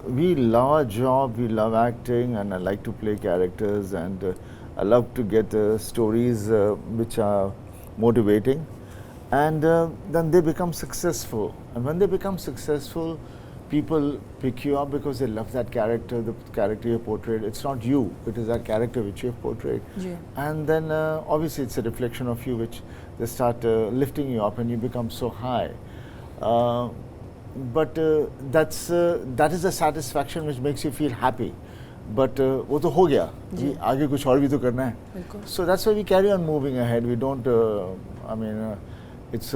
we love our job, we love acting, and I like to play characters, and I love to get stories which are motivating, and then they become successful. And when they become successful, people pick you up because they love that character, the character you portrayed. It's not you; it is that character which you have portrayed. Yeah. And then obviously it's a reflection of you, which they start lifting you up, and you become so high. But that is a satisfaction which makes you feel happy. But वो तो हो गया, जी. आगे कुछ और भी तो करना है. बिल्कुल. So that's why we carry on moving ahead. We don't. I mean, it's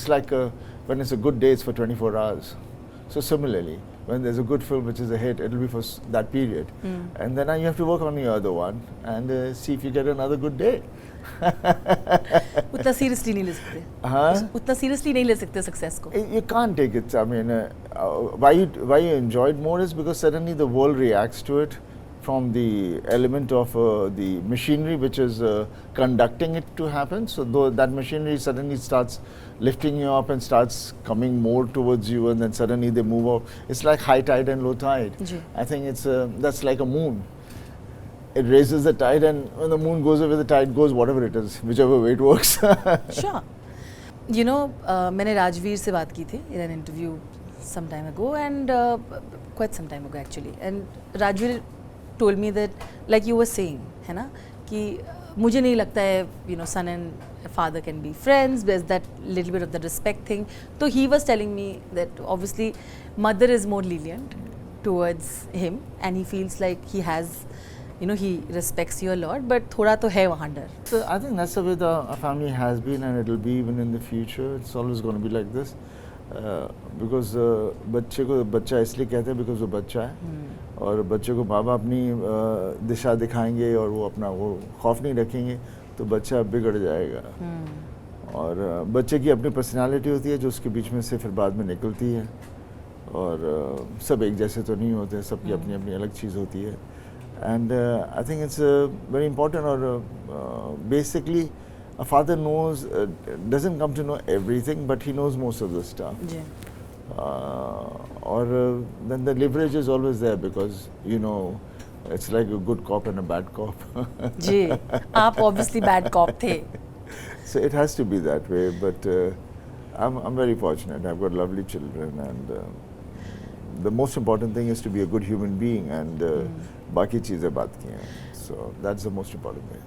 like when it's a good day, it's for 24 hours. So similarly, when there's a good film which is a hit, it'll be for that period, and then you have to work on the other one and see if you get another good day. उतना seriously नहीं ले सकते. हाँ? उतना seriously नहीं ले सकते success को. You can't take it. I mean, why you enjoy it more is because suddenly the world reacts to it from the element of the machinery which is conducting it to happen. So though that machinery suddenly starts lifting you up and starts coming more towards you, and then suddenly they move up. It's like high tide and low tide. Ji. I think that's like a moon. It raises the tide, and when the moon goes away, the tide goes, whatever it is, whichever way it works. Sure. You know, मैंने राजवीर से बात की थी in an interview some time ago, and quite some time ago actually, and Rajveer told me that, like you were saying, है ना, कि मुझे नहीं लगता है, you know, son and father can be friends. There's that little bit of the respect thing. So he was telling me that obviously mother is more lenient towards him, and he feels like he has, you know, he respects you a lot, but थोड़ा तो है वहाँ डर. So I think that's the way our family has been, and it will be even in the future. It's always going to be like this, because बच्चे को बच्चा इसलिए कहते हैं because वो बच्चा है, और बच्चे को बाबा अपनी दिशा दिखाएंगे और वो अपना वो खौफ नहीं रखेंगे तो बच्चा बिगड़ जाएगा. और बच्चे की अपनी पर्सनालिटी होती है जो उसके बीच में से फिर बाद में निकलती है, और सब एक जैसे तो नहीं होते, सबकी अपनी अपनी अलग चीज़ होती है. And I think it's very important, or basically a father knows, doesn't come to know everything, but he knows most of the stuff. Ji. Or then the leverage is always there, because you know it's like a good cop and a bad cop. जी. आप obviously bad cop थे. So it has to be that way, but I'm very fortunate. I've got lovely children, and the most important thing is to be a good human being, and बाकी चीज़ें बात की हैं. So that's the most important thing.